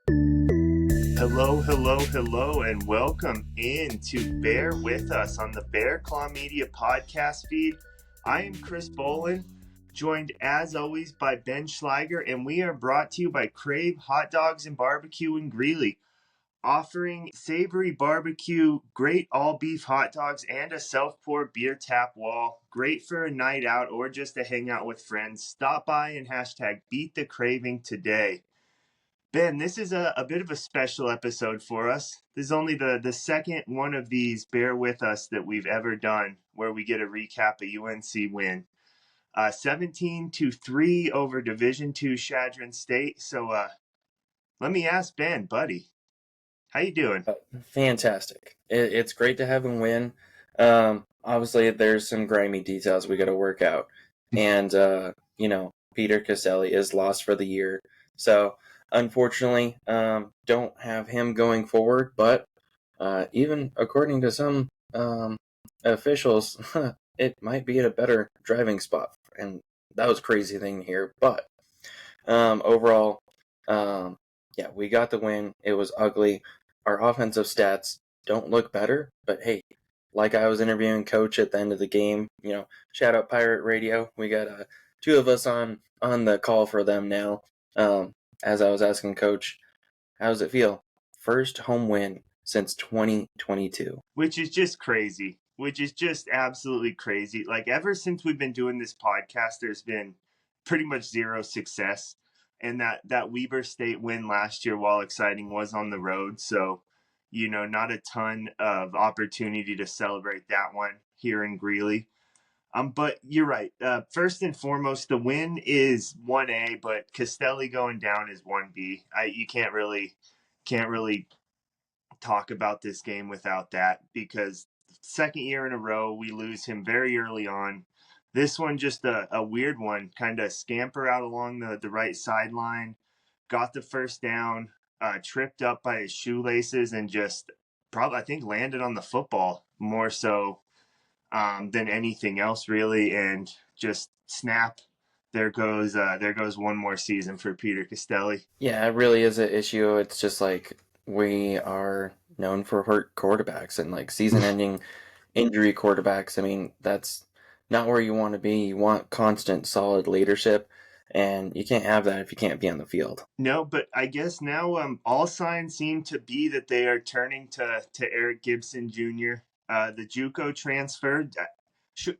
Hello, hello, hello, and welcome in to Bear With Us on the Bear Claw Media podcast feed. I am Chris Bolin, joined as always by Ben Schleiger, and we are brought to you by Crave Hot Dogs and Barbecue in Greeley, offering savory barbecue, great all-beef hot dogs, and a self-pour beer tap wall. Great for a night out or just to hang out with friends. Stop by and hashtag Beat the Craving today. Ben, this is a bit of a special episode for us. This is only the second one of these Bear With Us that we've ever done where we get a recap a UNC win. 17-3 over Division II Chadron State. So let me ask Ben, buddy, how you doing? Fantastic. It's great to have him win. Obviously, there's some grimy details we got to work out. And, Peter Costelli is lost for the year. So, unfortunately, don't have him going forward. But even according to some officials, it might be at a better driving spot. And that was a crazy thing here. But overall, we got the win. It was ugly. Our offensive stats don't look better, but hey, like I was interviewing coach at the end of the game, shout out Pirate Radio. We got two of us on the call for them now. As I was asking coach, how does it feel? First home win since 2022. Which is just crazy. Which is just absolutely crazy. Like ever since we've been doing this podcast, there's been pretty much zero success. And that Weber State win last year, while exciting, was on the road. So, not a ton of opportunity to celebrate that one here in Greeley. But you're right. First and foremost, the win is 1A, but Costelli going down is 1B. You can't really talk about this game without that, because second year in a row we lose him very early on. This one just a weird one, kind of scamper out along the right sideline, got the first down, tripped up by his shoelaces, and just probably, I think, landed on the football more so than anything else really, and just snap. There goes one more season for Peter Costelli. Yeah, it really is an issue. It's just like we are known for hurt quarterbacks and like season-ending injury quarterbacks. I mean, that's not where you want to be. You want constant, solid leadership, and you can't have that if you can't be on the field. No, but I guess now all signs seem to be that they are turning to Eric Gibson Jr., the JUCO transfer.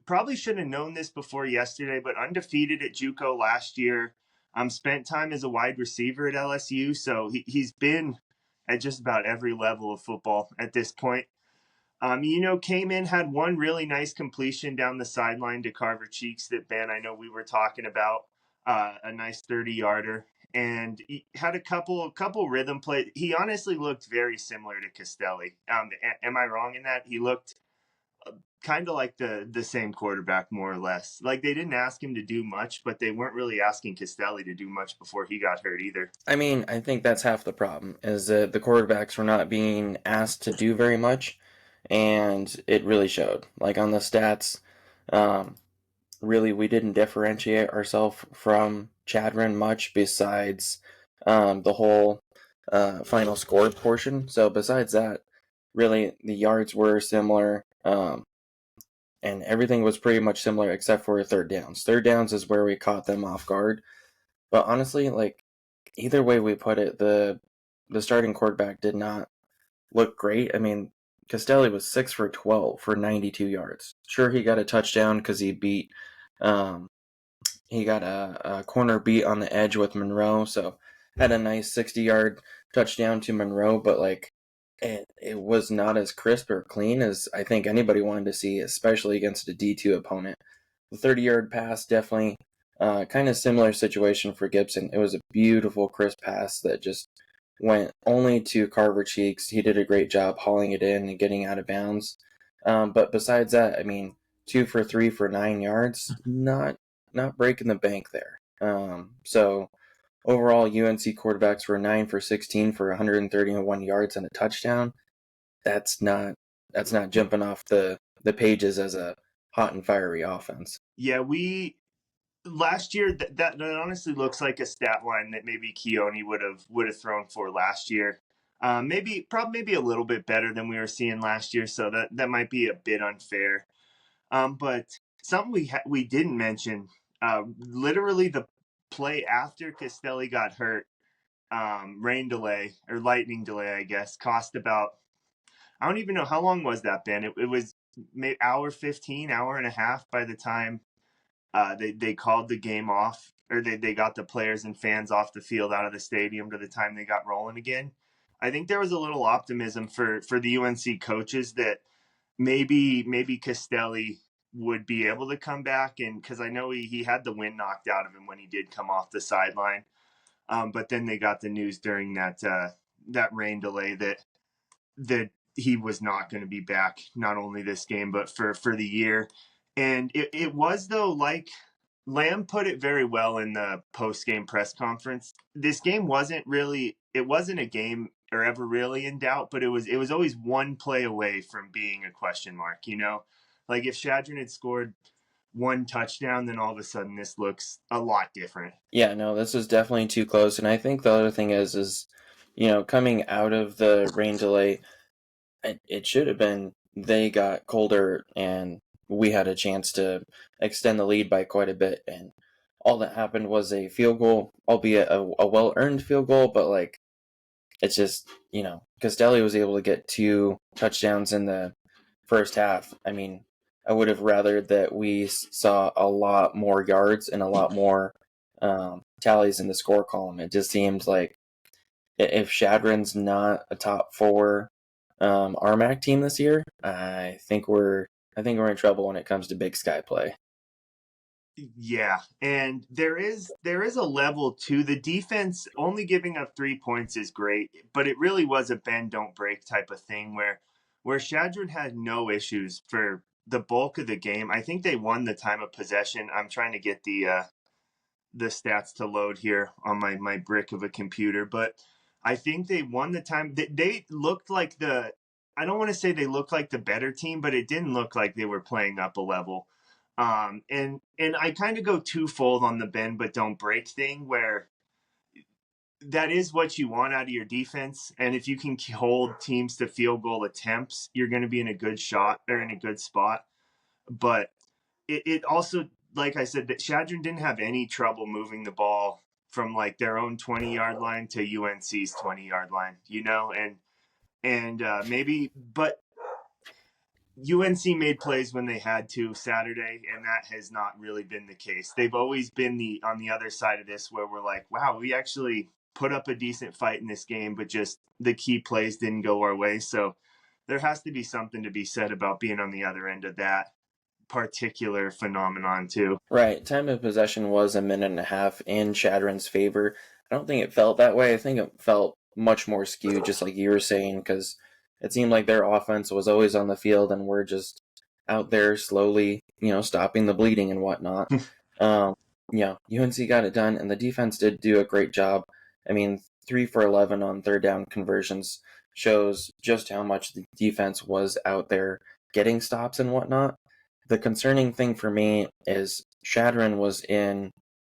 Probably should have known this before yesterday, but undefeated at JUCO last year. Spent time as a wide receiver at LSU, so he's been at just about every level of football at this point. Came in, had one really nice completion down the sideline to Carver Cheeks that, Ben, I know we were talking about, a nice 30-yarder, and he had a couple rhythm plays. He honestly looked very similar to Costelli. Am I wrong in that? He looked kind of like the same quarterback, more or less. Like, they didn't ask him to do much, but they weren't really asking Costelli to do much before he got hurt either. I mean, I think that's half the problem, is that the quarterbacks were not being asked to do very much, and it really showed. Like on the stats, really we didn't differentiate ourselves from Chadron much besides the whole final score portion. So besides that, really the yards were similar, and everything was pretty much similar except for third downs. Third downs is where we caught them off guard. But honestly, like either way we put it, the starting quarterback did not look great. I mean, Costelli was 6 for 12 for 92 yards. Sure, he got a touchdown because he got a corner beat on the edge with Monroe, so had a nice 60-yard touchdown to Monroe, but like it was not as crisp or clean as I think anybody wanted to see, especially against a D2 opponent. The 30-yard pass, definitely kind of similar situation for Gibson. It was a beautiful, crisp pass that just went only to Carver Cheeks. He did a great job hauling it in and getting out of bounds. But besides that, I mean, 2 for 3 for 9 yards, not breaking the bank there. So overall, UNC quarterbacks were 9 for 16 for 131 yards and a touchdown. That's not jumping off the pages as a hot and fiery offense. Yeah, we last year that honestly looks like a stat line that maybe Keone would have thrown for last year. Maybe a little bit better than we were seeing last year, so that might be a bit unfair. But something we didn't mention, literally the play after Costelli got hurt, rain delay or lightning delay, I guess, cost about, I don't even know how long was that, Ben. It was maybe hour 15, hour and a half by the time they called the game off, or they got the players and fans off the field out of the stadium to the time they got rolling again. I think there was a little optimism for the UNC coaches that maybe Costelli would be able to come back, and because I know he had the wind knocked out of him when he did come off the sideline. But then they got the news during that rain delay that he was not going to be back, not only this game but for the year. And it was, though, like Lamb put it very well in the post-game press conference. This game wasn't a game or ever really in doubt, but it was always one play away from being a question mark, you know? Like if Chadron had scored one touchdown, then all of a sudden this looks a lot different. Yeah, no, this is definitely too close. And I think the other thing is, coming out of the rain delay, it should have been they got colder and we had a chance to extend the lead by quite a bit. And all that happened was a field goal, albeit a well-earned field goal, but like, it's just, Costelli was able to get 2 touchdowns in the first half. I mean, I would have rather that we saw a lot more yards and a lot more tallies in the score column. It just seemed like if Chadron's not a top 4 RMAC team this year, I think we're in trouble when it comes to Big Sky play. Yeah, and there is a level to the defense. Only giving up 3 points is great, but it really was a bend don't break type of thing where Shadron had no issues for the bulk of the game. I think they won the time of possession. I'm trying to get the stats to load here on my brick of a computer, but I think they won the time. They looked like I don't want to say they looked like the better team, but it didn't look like they were playing up a level. And I kind of go twofold on the bend but don't break thing, where that is what you want out of your defense, and if you can hold teams to field goal attempts, you're going to be in a good shot or in a good spot. But it also, like I said, that Chadron didn't have any trouble moving the ball from like their own 20-yard line to UNC's 20-yard line, and maybe, but UNC made plays when they had to Saturday, and that has not really been the case. They've always been on the other side of this, where we're like, wow, we actually put up a decent fight in this game, but just the key plays didn't go our way. So there has to be something to be said about being on the other end of that particular phenomenon too. Right, time of possession was a minute and a half in Chadron's favor. I don't think it felt that way. I think it felt much more skewed, just like you were saying, because it seemed like their offense was always on the field and we're just out there slowly, stopping the bleeding and whatnot. UNC got it done, and the defense did do a great job. I mean, 3 for 11 on third down conversions shows just how much the defense was out there getting stops and whatnot. The concerning thing for me is Chadron was in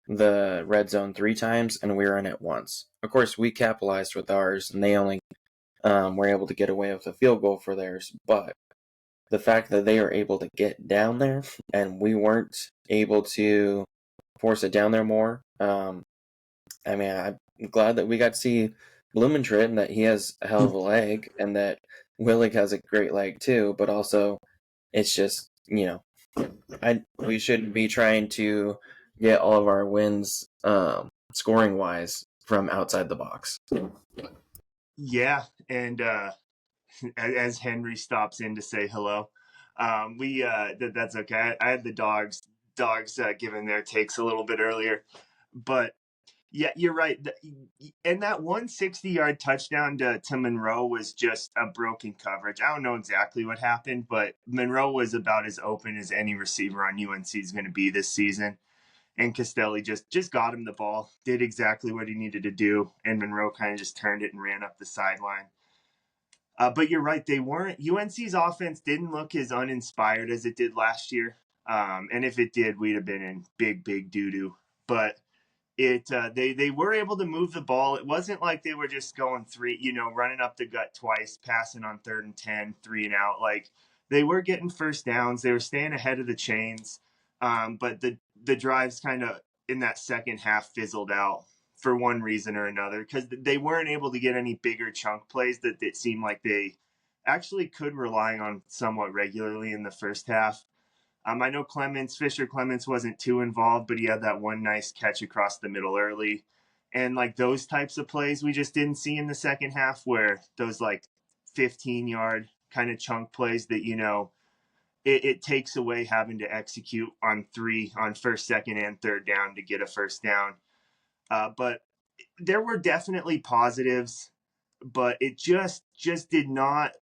the red zone 3 times and we were in it once. Of course, we capitalized with ours and they only were able to get away with a field goal for theirs. But the fact that they were able to get down there and we weren't able to force it down there more, I'm glad that we got to see Blumentritt and that he has a hell of a leg and that Willig has a great leg too, but also it's just, we should be trying to get all of our wins scoring wise from outside the box. Yeah, and as Henry stops in to say hello, that's okay. I had the dogs giving their takes a little bit earlier, but yeah, you're right. And that 160-yard touchdown to Monroe was just a broken coverage. I don't know exactly what happened, but Monroe was about as open as any receiver on UNC is going to be this season. And Costelli just got him the ball, did exactly what he needed to do, and Monroe kind of just turned it and ran up the sideline. But you're right, they weren't. UNC's offense didn't look as uninspired as it did last year. And if it did, we'd have been in big doo-doo. But they were able to move the ball. It wasn't like they were just going running up the gut twice, passing on 3rd and 10, 3 and out. Like, they were getting first downs. They were staying ahead of the chains. But the drives kind of in that second half fizzled out for one reason or another, because they weren't able to get any bigger chunk plays that it seemed like they actually could rely on somewhat regularly in the first half. I know Fisher Clements wasn't too involved, but he had that one nice catch across the middle early. And like those types of plays we just didn't see in the second half, where those like 15-yard kind of chunk plays that, it takes away having to execute on first, second, and third down to get a first down. But there were definitely positives, but it just did not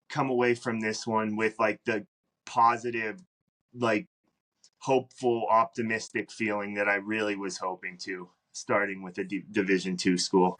come away from this one with like the positive, like hopeful, optimistic feeling that I really was hoping to, starting with a Division II school.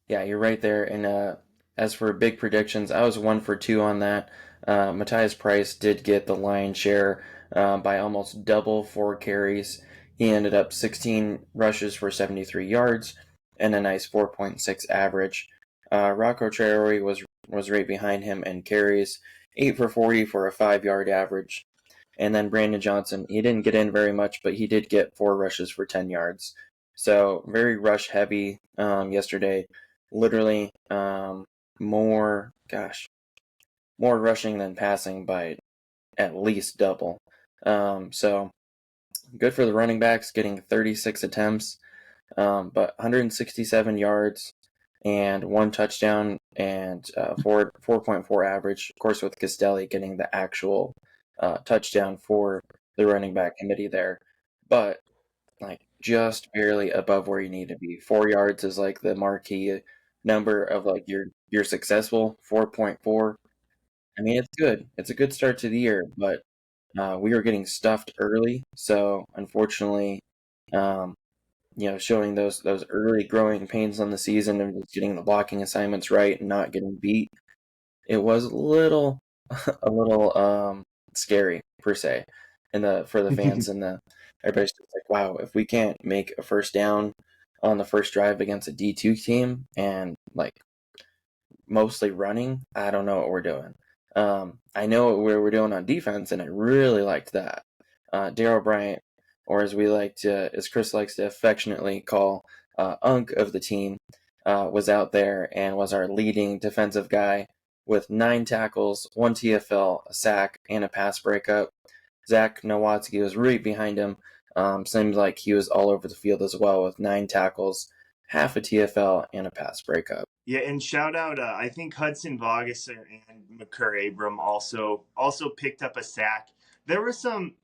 Yeah, you're right there. And as for big predictions, I was 1 for 2 on that. Matthias Price did get the lion's share by almost double 4 carries. He ended up 16 rushes for 73 yards and a nice 4.6 average. Rocco Traore was right behind him in carries, 8 for 40 for a 5-yard average. And then Brandon Johnson, he didn't get in very much, but he did get 4 rushes for 10 yards. So very rush heavy yesterday. Literally more rushing than passing by at least double. So good for the running backs, getting 36 attempts, but 167 yards and 1 touchdown and 4.4 average. Of course, with Costelli getting the actual touchdown for the running back committee there, but like just barely above where you need to be. 4 yards is like the marquee number of like you're successful. 4.4. I mean, it's good. It's a good start to the year, but we were getting stuffed early, so unfortunately, um, showing those early growing pains on the season and just getting the blocking assignments right and not getting beat, it was a little scary per se, and for the fans and everybody's just like, wow, if we can't make a first down on the first drive against a D2 team and like mostly running, I don't know what we're doing. I know what we're doing on defense, and I really liked that. Daryl Bryant, or as Chris likes to affectionately call Unk of the team, was out there and was our leading defensive guy with 9 tackles, 1 TFL, a sack, and a pass breakup. Zach Nowatzki was right behind him. Seemed like he was all over the field as well with 9 tackles, half a TFL, and a pass breakup. Yeah, and shout out, I think Hudson Vargas and McCurr Abram also picked up a sack. There were some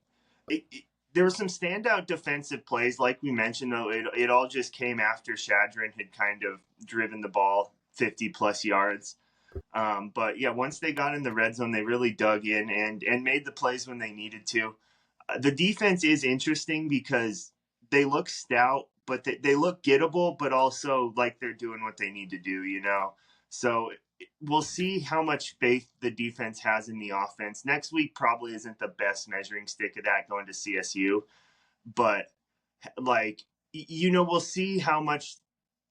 there were some standout defensive plays, like we mentioned. Though it all just came after Chadron had kind of driven the ball 50 plus yards. But yeah, once they got in the red zone, they really dug in and made the plays when they needed to. The defense is interesting because they look stout, but they look gettable, but also like they're doing what they need to do. So we'll see how much faith the defense has in the offense. Next week probably isn't the best measuring stick of that, going to CSU, but like, we'll see how much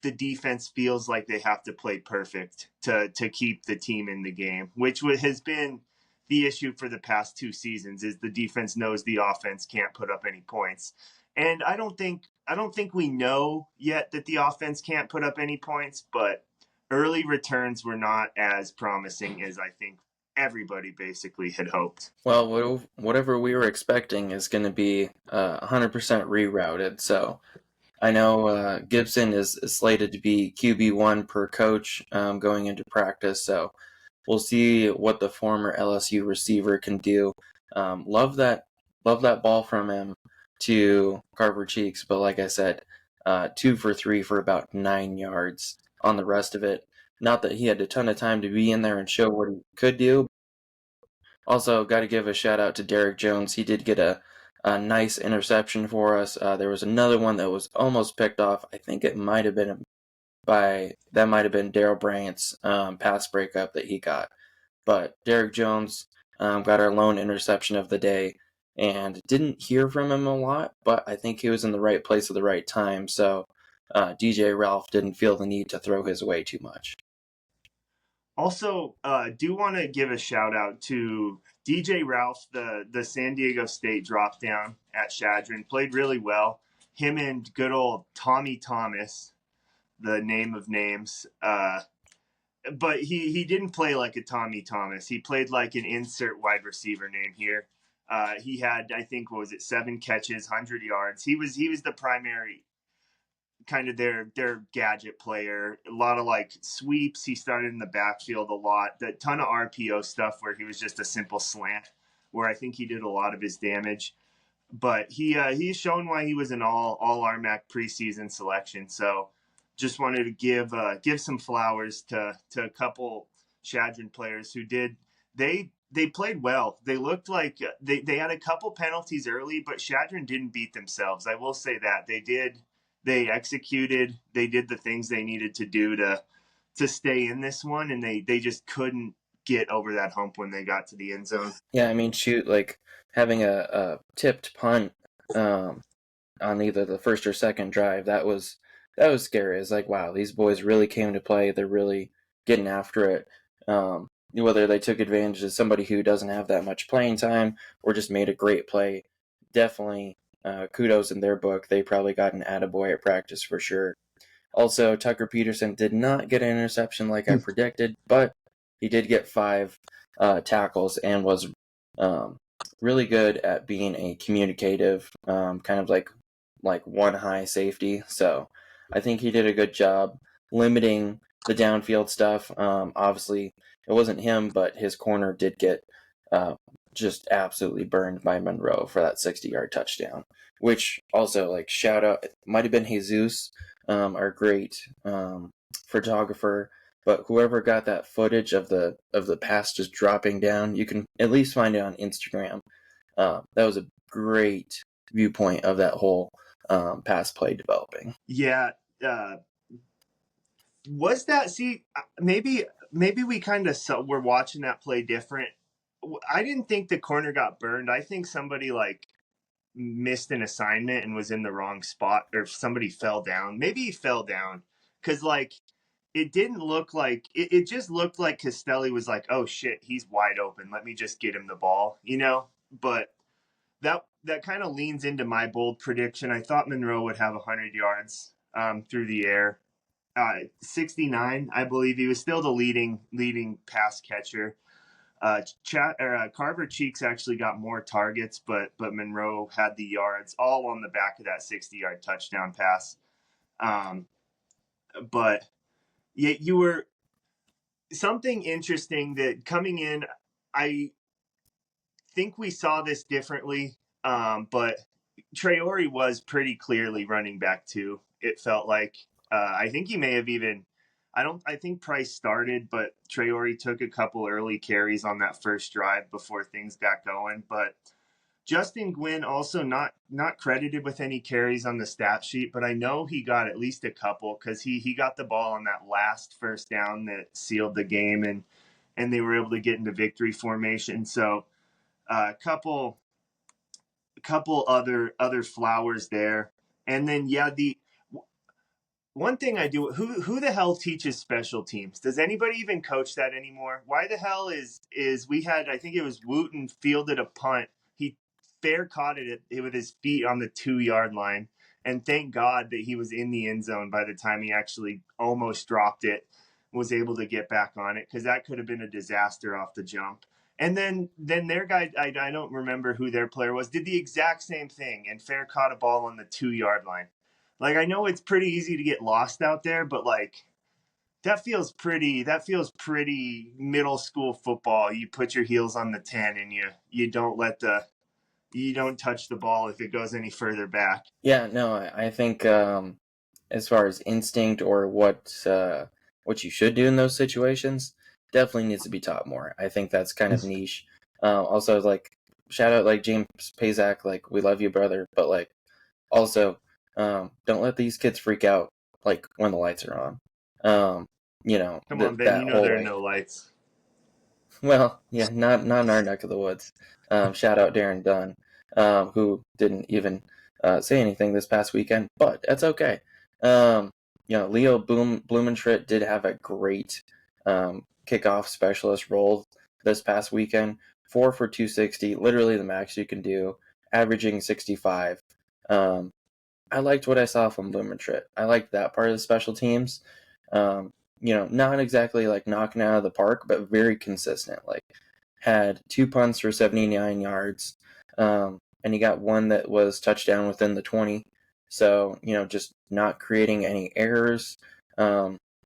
the defense feels like they have to play perfect to keep the team in the game, which has been the issue for the past 2 seasons. Is the defense knows the offense can't put up any points, and I don't think we know yet that the offense can't put up any points, but early returns were not as promising as I think everybody basically had hoped. Well, whatever we were expecting is going to be 100% rerouted. So I know Gibson is slated to be QB1 per coach going into practice. So we'll see what the former LSU receiver can do. Love that ball from him to Carver Cheeks. But like I said, 2 for 3 for about 9 yards on the rest of it. Not that he had a ton of time to be in there and show what he could do. Also, got to give a shout out to Derek Jones. He did get a nice interception for us. There was another one that was almost picked off. I think it might have been Daryl Bryant's pass breakup that he got. But Derek Jones got our lone interception of the day. and didn't hear from him a lot, but I think he was in the right place at the right time, so DJ Ralph didn't feel the need to throw his way too much. Also, do want to give a shout out to DJ Ralph, the San Diego State drop down at Chadron, played really well. Him and good old Tommy Thomas, the name of names. But he didn't play like a Tommy Thomas. He played like an insert wide receiver name here. He had, I think, what was it, 7 catches, 100 yards. He was the primary kind of their gadget player. A lot of like sweeps. He started in the backfield a lot. A ton of RPO stuff where he was just a simple slant, where I think he did a lot of his damage. But he's shown why he was an all RMAC preseason selection. So just wanted to give some flowers to a couple Chadron players who did they played well. They looked like they had a couple penalties early, but Chadron didn't beat themselves. I will say that they did. They executed. They did the things they needed to do to stay in this one, and they just couldn't get over that hump when they got to the end zone. Yeah, I mean, shoot, like having a tipped punt on either the first or second drive, that was scary. It's like, wow, these boys really came to play. They're really getting after it. Whether they took advantage of somebody who doesn't have that much playing time or just made a great play, definitely kudos in their book. They probably got an attaboy at practice for sure. Also, Tucker Peterson did not get an interception like I predicted, but he did get 5 tackles and was really good at being a communicative, kind of like one high safety. So I think he did a good job limiting the downfield stuff. Obviously, it wasn't him, but his corner did get just absolutely burned by Monroe for that 60-yard touchdown, which also, like, shout out, it might have been Jesus, our great photographer, but whoever got that footage of the pass just dropping down, you can at least find it on Instagram. That was a great viewpoint of that whole pass play developing. Yeah. Was that, see, maybe we kind of were watching that play different. I didn't think the corner got burned. I think somebody like missed an assignment and was in the wrong spot, or somebody fell down. Maybe he fell down because like it didn't look like it just looked like Costelli was like, oh shit, he's wide open, let me just get him the ball, but that kind of leans into my bold prediction. I thought Monroe would have 100 yards through the air. 69, I believe. He was still the leading pass catcher. Carver Cheeks actually got more targets, but Monroe had the yards, all on the back of that 60-yard touchdown pass. But yeah, you were something interesting that coming in, I think we saw this differently, but Traore was pretty clearly running back too. It felt like I think he may have even. I think Price started, but Traore took a couple early carries on that first drive before things got going. But Justin Gwynn also not credited with any carries on the stat sheet, but I know he got at least a couple because he got the ball on that last first down that sealed the game, and they were able to get into victory formation. So a couple other flowers there. And then the one thing I do, who the hell teaches special teams? Does anybody even coach that anymore? Why the hell is we had, I think it was Wooten fielded a punt. He fair caught it with his feet on the 2-yard line. And thank God that he was in the end zone by the time he actually almost dropped it, was able to get back on it, because that could have been a disaster off the jump. And then their guy, I don't remember who their player was, did the exact same thing and fair caught a ball on the 2-yard line. Like, I know it's pretty easy to get lost out there, but like that feels pretty middle school football. You put your heels on the 10 and you don't touch the ball if it goes any further back. Yeah, no, I think as far as instinct or what you should do in those situations, definitely needs to be taught more. I think that's kind of niche. Also, like, shout out like James Pazak, like, we love you, brother, but like also don't let these kids freak out like when the lights are on. Come on, Ben, there are no lights. Well, yeah, not in our neck of the woods. Shout out Darren Dunn. who didn't even say anything this past weekend, but that's okay. Leo Blumentritt did have a great kickoff specialist role this past weekend. 4 for 260, literally the max you can do, averaging 65. I liked what I saw from Blumentritt. I liked that part of the special teams. Not exactly like knocking out of the park, but very consistent. Like, had 2 punts for 79 yards, and he got one that was touchdown within the 20. So, just not creating any errors.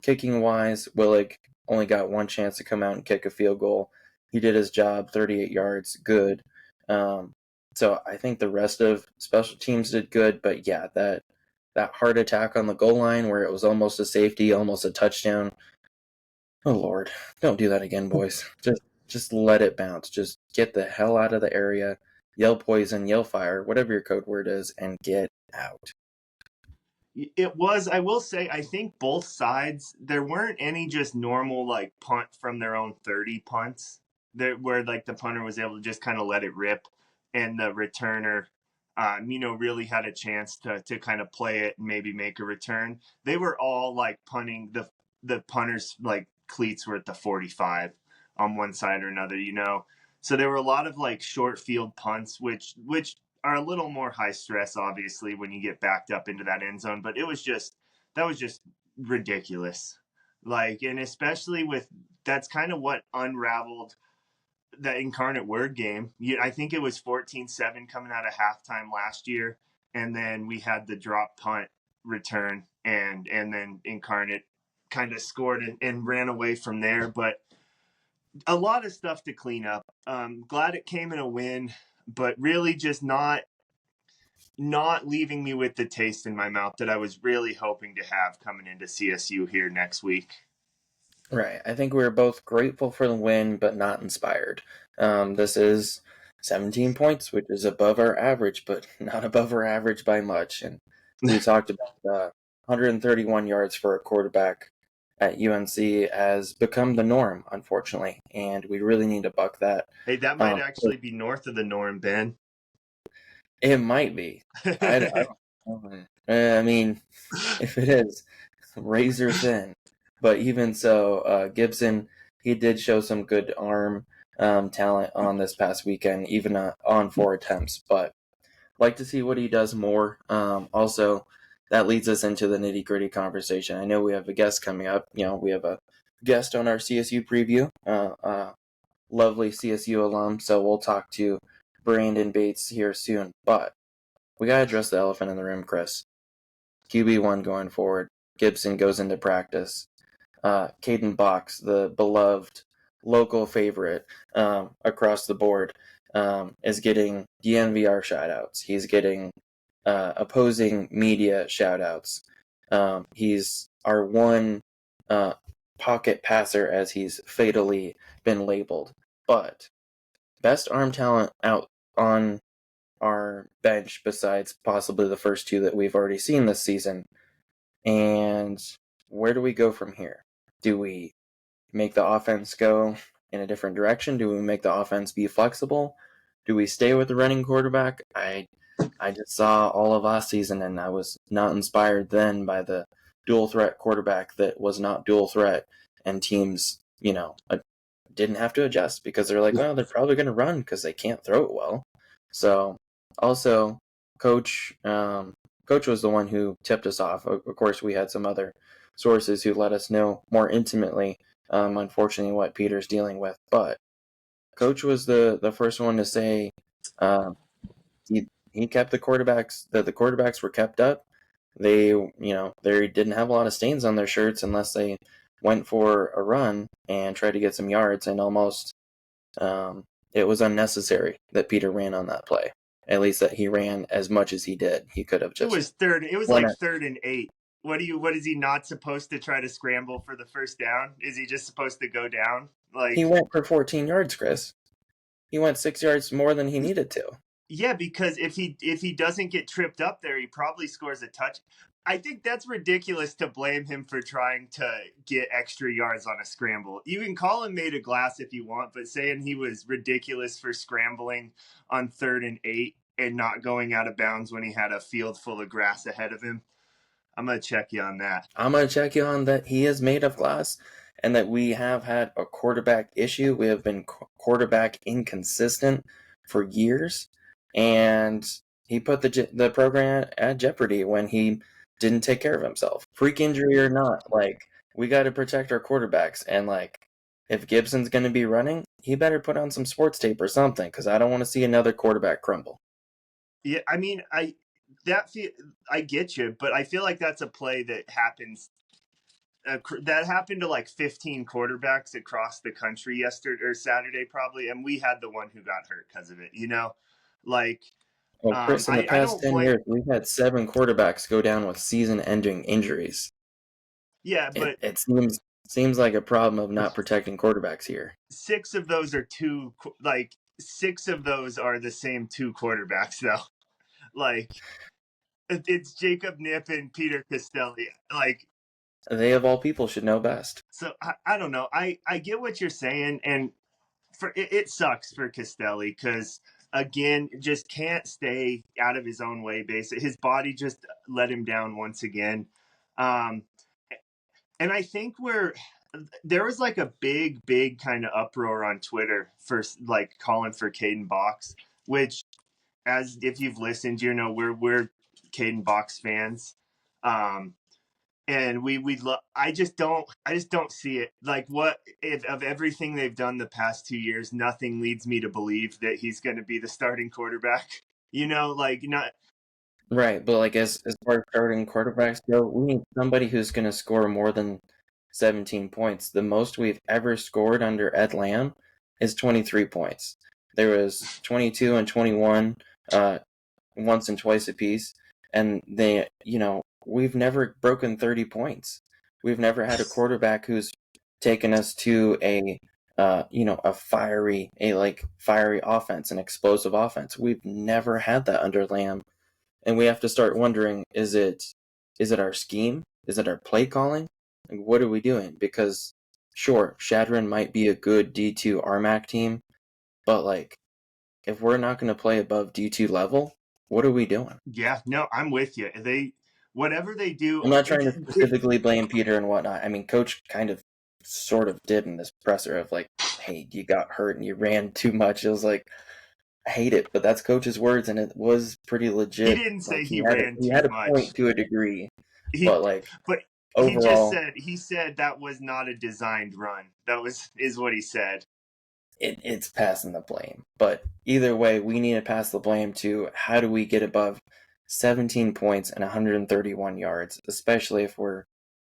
Kicking wise, Willig only got one chance to come out and kick a field goal. He did his job, 38 yards, good. So I think the rest of special teams did good, but yeah, that heart attack on the goal line where it was almost a safety, almost a touchdown. Oh Lord, don't do that again, boys. Just let it bounce. Just get the hell out of the area. Yell poison, yell fire, whatever your code word is, and get out. It was, I will say, I think both sides, there weren't any just normal like punt from their own 30 punts that where like the punter was able to just kind of let it rip and the returner really had a chance to kind of play it and maybe make a return. They were all like punting, the punters like cleats were at the 45 on one side or another. So there were a lot of like short field punts, which are a little more high stress, obviously, when you get backed up into that end zone. But that was just ridiculous. Like, and especially that's kind of what unraveled the Incarnate Word game. I think it was 14-7 coming out of halftime last year. And then we had the drop punt return and then Incarnate kind of scored and ran away from there. But a lot of stuff to clean up. Glad it came in a win, but really just not leaving me with the taste in my mouth that I was really hoping to have coming into CSU here next week. Right. I think we were both grateful for the win, but not inspired. This is 17 points, which is above our average, but not above our average by much. And we talked about 131 yards for a quarterback at UNC has become the norm, unfortunately, and we really need to buck that. Hey, that might actually be north of the norm, Ben. It might be. I don't know. I mean, if it is, razor thin. But even so, Gibson, he did show some good arm talent on this past weekend, even on 4 attempts. But like to see what he does more. Also, that leads us into the nitty-gritty conversation. I know we have a guest coming up. We have a guest on our CSU preview, lovely CSU alum. So we'll talk to Brandon Bates here soon. But we got to address the elephant in the room, Chris. QB1 going forward. Gibson goes into practice. Caden Box, the beloved local favorite across the board, is getting DNVR shoutouts. He's getting opposing media shoutouts. He's our one pocket passer, as he's fatally been labeled. But best arm talent out on our bench besides possibly the first 2 that we've already seen this season. And where do we go from here? Do we make the offense go in a different direction? Do we make the offense be flexible? Do we stay with the running quarterback? I just saw all of last season, and I was not inspired then by the dual threat quarterback that was not dual threat, and teams, didn't have to adjust because they're like, well, they're probably going to run because they can't throw it well. So, also, Coach was the one who tipped us off. Of course, we had some other sources who let us know more intimately, unfortunately, what Peter's dealing with. But Coach was the first one to say he kept the quarterbacks, that the quarterbacks were kept up. They didn't have a lot of stains on their shirts unless they went for a run and tried to get some yards, and almost it was unnecessary that Peter ran on that play. At least that he ran as much as he did. He could have just. It was like 3rd and 8. What is he not supposed to try to scramble for the first down? Is he just supposed to go down? Like, he went for 14 yards, Chris. He went 6 yards more than he needed to. Yeah, because if he doesn't get tripped up there, he probably scores a touch. I think that's ridiculous to blame him for trying to get extra yards on a scramble. You can call him made of glass if you want, but saying he was ridiculous for scrambling on 3rd and 8 and not going out of bounds when he had a field full of grass ahead of him. I'm going to check you on that. I'm going to check you on that he is made of glass and that we have had a quarterback issue. We have been quarterback inconsistent for years, and he put the program at jeopardy when he didn't take care of himself. Freak injury or not, like, we got to protect our quarterbacks. And, like, if Gibson's going to be running, he better put on some sports tape or something, because I don't want to see another quarterback crumble. Yeah, I mean, I get you, but I feel like that's a play that happens. That happened to like 15 quarterbacks across the country yesterday or Saturday, probably, and we had the one who got hurt because of it. Like Well, Chris, in the I past don't 10 blame. years, we've had 7 quarterbacks go down with season-ending injuries. Yeah, It but it seems like a problem of not protecting quarterbacks here. 6 of those are two. Like 6 of those are the same 2 quarterbacks, though. Like it's Jacob Knipp and Peter Costelli. Like, They of all people should know best. so I don't know. I get what you're saying, and it sucks for Costelli because again, just can't stay out of his own way. Basically, his body just let him down once again. Um, and I think there was like a big kind of uproar on Twitter for like calling for Caden Box, which, as if you've listened, we're Caden Box fans. Um, and I just don't see it. Like, what if of everything they've done the past 2 years, nothing leads me to believe that he's going to be the starting quarterback. Like, not. Right, but like as far as starting quarterbacks go, we need somebody who's going to score more than 17 points. The most we've ever scored under Ed Lamb is 23 points. There was 22 and 21 once and twice apiece, and we've never broken 30 points. We've never had a quarterback who's taken us to a fiery offense, an explosive offense. We've never had that under Lamb. And we have to start wondering, is it our scheme? Is it our play calling? Like, what are we doing? Because sure, Chadron might be a good D2 RMAC team, but like, if we're not going to play above D2 level, what are we doing? Yeah, no, I'm with you. Whatever they do, I'm not trying to specifically blame Peter and whatnot. I mean, Coach kind of sort of did in this presser of like, hey, you got hurt and you ran too much. It was like, I hate it, but that's Coach's words, and it was pretty legit. he didn't say Like he ran he too had a much. point to a degree, He, but like but overall, he said that was not a designed run. Is what he said. it's passing the blame. But either way, we need to pass the blame to how do we get above 17 points and 131 yards, especially if we're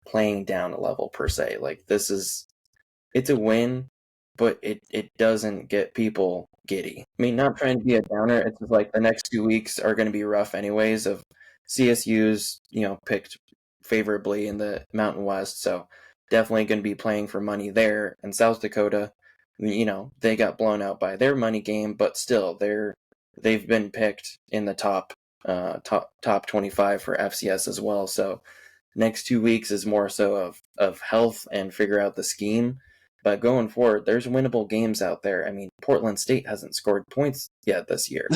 playing down a level per se. Like it's a win, but it doesn't get people giddy. I mean, not trying to be a downer. It's just like the next 2 weeks are going to be rough anyways. Of CSU's, picked favorably in the Mountain West, so definitely going to be playing for money there. And South Dakota, they got blown out by their money game, but still they've been picked in the top 25 for FCS as well. So next 2 weeks is more so of health and figure out the scheme. But going forward, there's winnable games out there. I mean, Portland State hasn't scored points yet this year.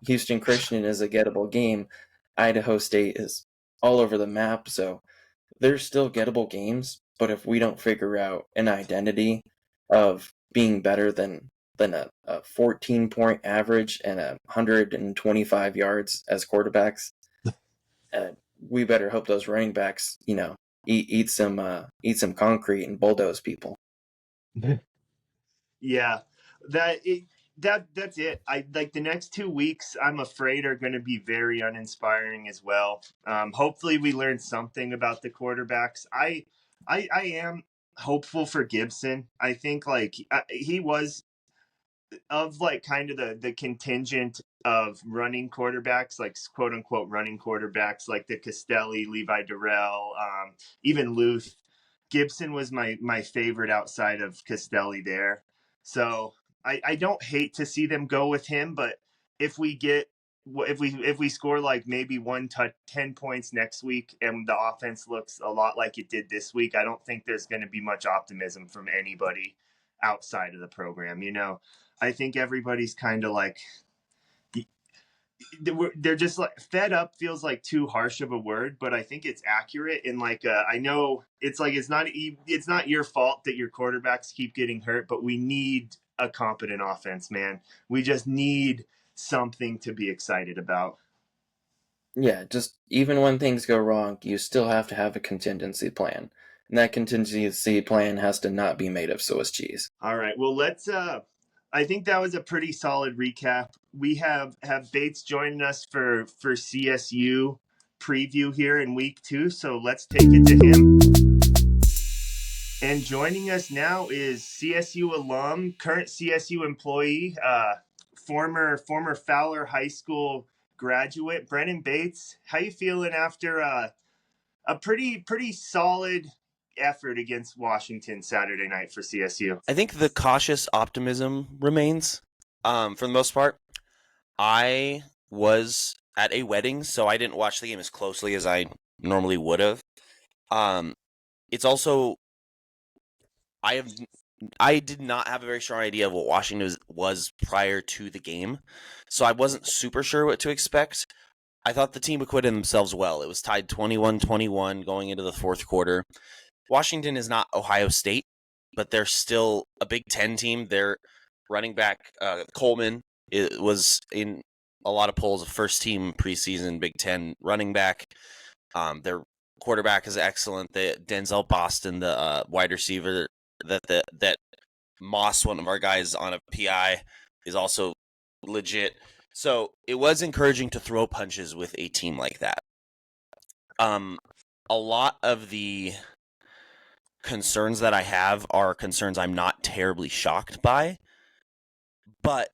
Houston Christian is a gettable game. Idaho State is all over the map, so there's still gettable games. But if we don't figure out an identity of being better than a 14-point average and 125 yards as quarterbacks, we better hope those running backs, eat some concrete and bulldoze people. Yeah, that's it. I like the next 2 weeks. I'm afraid are going to be very uninspiring as well. Hopefully, we learn something about the quarterbacks. I am hopeful for Gibson. I think like he was of like kind of the contingent of running quarterbacks, like quote unquote running quarterbacks, like the Costelli, Levi Durrell, even Luth. Gibson was my favorite outside of Costelli there. So I don't hate to see them go with him, but if we get if we score like maybe 10 points next week and the offense looks a lot like it did this week, I don't think there's going to be much optimism from anybody outside of the program. I think everybody's kind of like they're just like fed up feels like too harsh of a word, but I think it's accurate. And like I know it's like it's not your fault that your quarterbacks keep getting hurt, but we need a competent offense, man. We just need something to be excited about. Yeah, just even when things go wrong, you still have to have a contingency plan. And that contingency plan has to not be made of Swiss cheese. All right. Well, let's I think that was a pretty solid recap. We have Bates joining us for CSU preview here in week 2, so let's take it to him. And joining us now is CSU alum, current CSU employee, former Fowler High School graduate, Brennan Bates. How you feeling after a pretty solid effort against Washington Saturday night for CSU? I think the cautious optimism remains. For the most part, I was at a wedding, so I didn't watch the game as closely as I normally would have. It's also I did not have a very strong idea of what Washington was prior to the game, so I wasn't super sure what to expect. I thought the team acquitted themselves well. It was tied 21-21 going into the fourth quarter. Washington is not Ohio State, but they're still a Big Ten team. Their running back, Coleman, was in a lot of polls of first team preseason Big Ten running back. Their quarterback is excellent. Denzel Boston, the wide receiver that Moss, one of our guys on a PI, is also legit. So it was encouraging to throw punches with a team like that. A lot of the concerns that I have are concerns I'm not terribly shocked by, but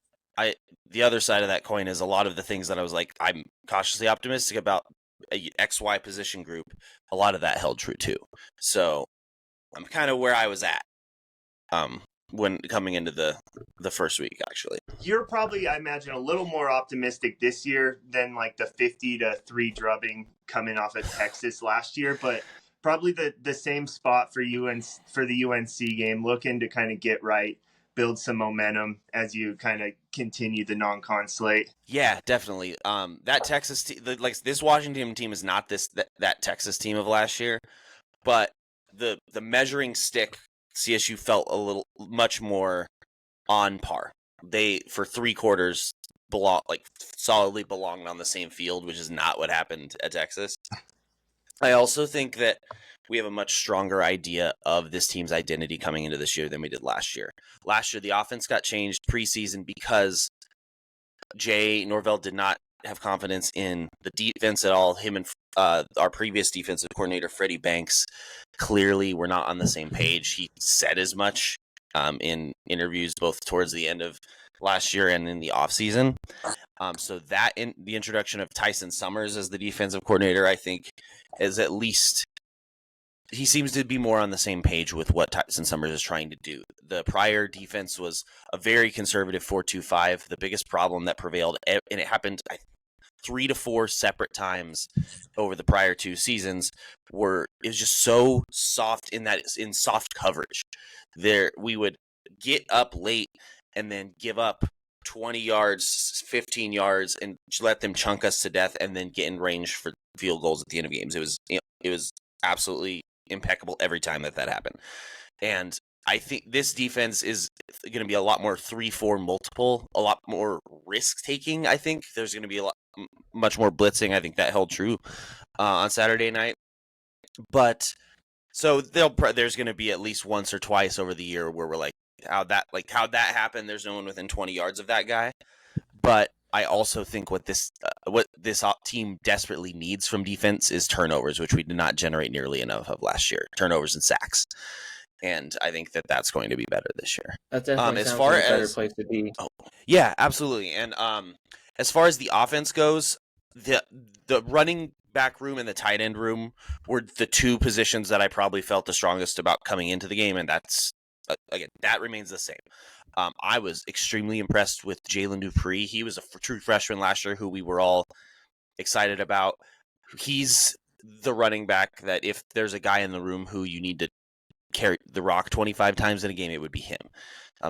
the other side of that coin is a lot of the things that I was like, I'm cautiously optimistic about a XY position group. A lot of that held true too. So I'm kind of where I was at when coming into the first week, actually. You're probably, I imagine, a little more optimistic this year than like the 50-3 drubbing coming off of Texas last year, but probably the same spot for you and for the UNC game, looking to kind of get right, build some momentum as you kind of continue the non-con slate. Yeah, definitely. That Texas team, like this Washington team is not that Texas team of last year, but the measuring stick, CSU felt much more on par. They, for 3 quarters, solidly belonged on the same field, which is not what happened at Texas. I also think that we have a much stronger idea of this team's identity coming into this year than we did last year. Last year, the offense got changed preseason because Jay Norvell did not have confidence in the defense at all. Him and our previous defensive coordinator, Freddie Banks, clearly were not on the same page. He said as much in interviews both towards the end of last year and in the offseason. So that the introduction of Tyson Summers as the defensive coordinator, I think, is at least he seems to be more on the same page with what Tyson Summers is trying to do. The prior defense was a very conservative 4-2-5. The biggest problem that prevailed, and it happened 3 to 4 separate times over the prior 2 seasons, it was just so soft in soft coverage. We would get up late and then give up 20 yards, 15 yards, and let them chunk us to death, and then get in range for field goals at the end of games. It was absolutely impeccable every time that happened. And I think this defense is going to be a lot more 3-4 multiple, a lot more risk taking. I think there's going to be much more blitzing. I think that held true on Saturday night. But so there's going to be at least once or twice over the year where we're like, how'd that happen? There's no one within 20 yards of that guy. But I also think what this team desperately needs from defense is turnovers, which we did not generate nearly enough of last year. Turnovers and sacks. And I think that that's going to be better this year. That definitely sounds like a better place to be. Oh, yeah, absolutely. And as far as the offense goes, the running back room and the tight end room were the 2 positions that I probably felt the strongest about coming into the game, and that's again, that remains the same. I was extremely impressed with Jalen Dupree. He was a true freshman last year who we were all excited about. He's the running back that if there's a guy in the room who you need to carry the rock 25 times in a game, it would be him.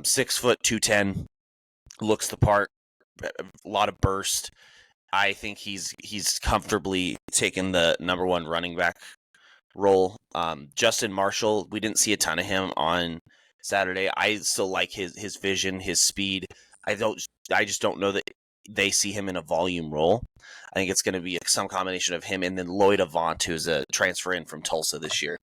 6 foot 210, looks the part, a lot of burst. I think he's comfortably taken the number one running back role. Justin Marshall, we didn't see a ton of him on Saturday. I still like his vision, his speed. I just don't know that they see him in a volume role. I think it's going to be some combination of him and then Lloyd Avant, who's a transfer in from Tulsa this year,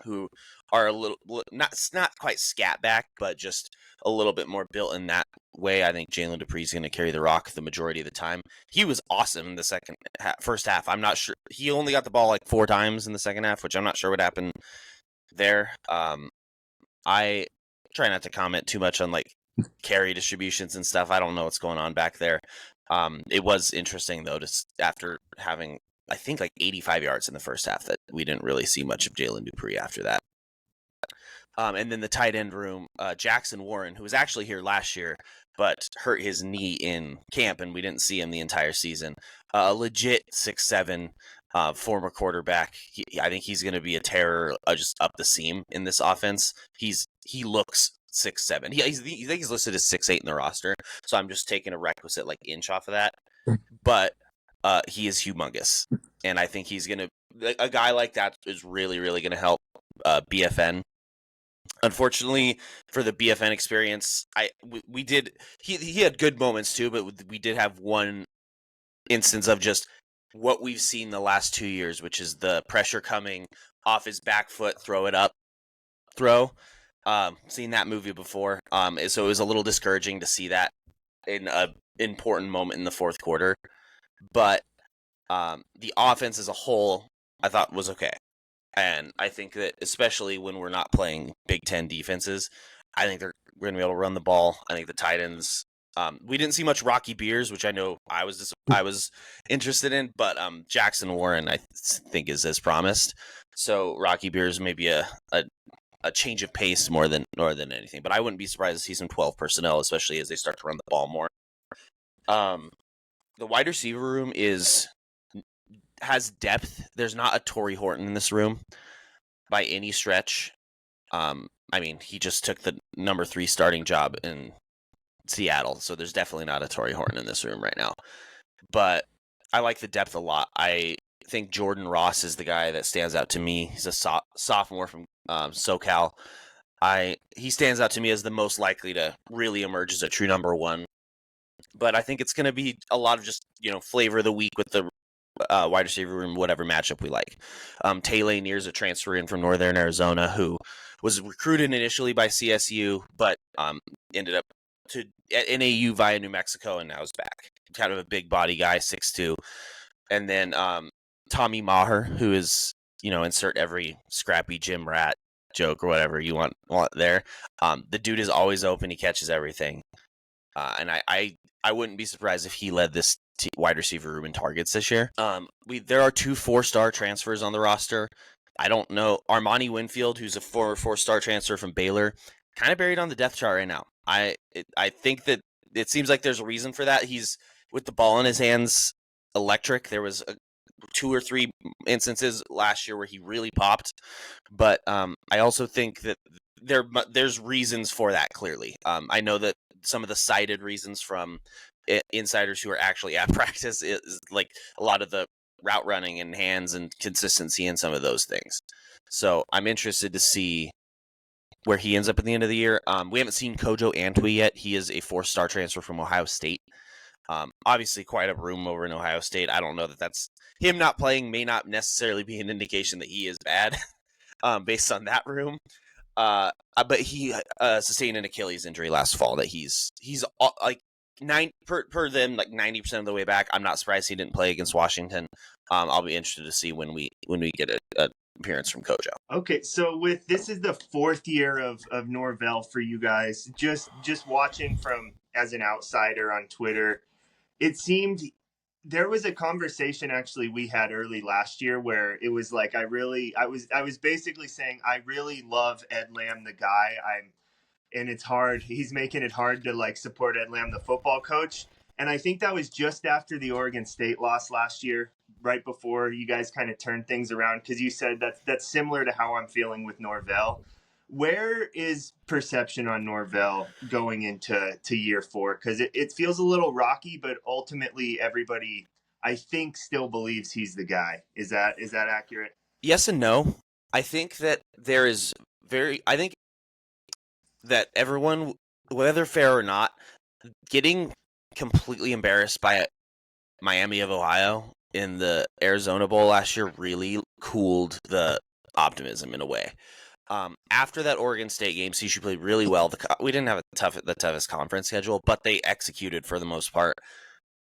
who are a little not quite scat back, but just a little bit more built in that way. I think Jalen Dupree's going to carry the rock the majority of the time. He was awesome in the first half. I'm not sure. He only got the ball like 4 times in the second half, which I'm not sure what happened there. I try not to comment too much on like carry distributions and stuff. I don't know what's going on back there. It was interesting though, just after having I think like 85 yards in the first half, that we didn't really see much of Jalen Dupree after that. And then the tight end room, Jackson Warren, who was actually here last year, but hurt his knee in camp, and we didn't see him the entire season. A legit 6'7" former quarterback. I think he's going to be a terror just up the seam in this offense. He looks 6'7". I think he's listed as 6'8" in the roster, so I'm just taking a requisite like inch off of that. But he is humongous, and I think he's going to a guy like that is really, really going to help BFN. Unfortunately for the BFN experience, we did he had good moments too, but we did have one instance of just what we've seen the last 2 years, which is the pressure coming off his back foot, throw it up, throw. Seen that movie before, so it was a little discouraging to see that in an important moment in the fourth quarter. But the offense as a whole, I thought was okay. And I think that especially when we're not playing Big Ten defenses, I think we're going to be able to run the ball. I think the tight ends, we didn't see much Rocky Beers, which I know I was interested in, but Jackson Warren I think is as promised. So Rocky Beers may be a change of pace more than anything, but I wouldn't be surprised to see some 12 personnel, especially as they start to run the ball more. The wide receiver room has depth. There's not a Torrey Horton in this room by any stretch. I mean, he just took the number 3 starting job in Seattle, so there's definitely not a Torrey Horton in this room right now. But I like the depth a lot. I think Jordan Ross is the guy that stands out to me. He's a sophomore from SoCal. He stands out to me as the most likely to really emerge as a true number 1. But I think it's going to be a lot of just, flavor of the week with the wide receiver room, whatever matchup we like. Taylor Neer's a transfer in from Northern Arizona who was recruited initially by CSU, but ended up at NAU via New Mexico and now is back. Kind of a big body guy, 6'2". And then Tommy Maher, who is, insert every scrappy gym rat joke or whatever you want there. The dude is always open. He catches everything. And I wouldn't be surprised if he led this wide receiver room in targets this year. There are 2 4-star transfers on the roster. I don't know. Armani Winfield, who's a former 4-star transfer from Baylor, kind of buried on the depth chart right now. I think that it seems like there's a reason for that. He's, with the ball in his hands, electric. There was 2 or 3 instances last year where he really popped. But I also think that there's reasons for that, clearly. I know that some of the cited reasons from insiders who are actually at practice is like a lot of the route running and hands and consistency and some of those things. So I'm interested to see where he ends up at the end of the year. We haven't seen Kojo Antwi yet. He is a 4-star transfer from Ohio State. Obviously quite a room over in Ohio State. I don't know that's him not playing may not necessarily be an indication that he is bad based on that room. But he sustained an Achilles injury last fall that he's like per them like 90% of the way back. I'm not surprised he didn't play against Washington. I'll be interested to see when we get an appearance from Kojo. Okay, so this is the 4th year of Norvell for you guys. Just watching from as an outsider on Twitter, it seemed there was a conversation actually we had early last year where it was like I was basically saying I really love Ed Lamb the guy. And it's hard. He's making it hard to like support Ed Lamb the football coach. And I think that was just after the Oregon State loss last year, right before you guys kind of turned things around, because you said that's similar to how I'm feeling with Norvell. Where is perception on Norvell going into year 4? Because it feels a little rocky, but ultimately everybody, I think, still believes he's the guy. Is that accurate? Yes and no. I think that I think that everyone, whether fair or not, getting completely embarrassed by Miami of Ohio in the Arizona Bowl last year really cooled the optimism in a way. After that Oregon State game, CSU played really well. We didn't have the toughest conference schedule, but they executed for the most part,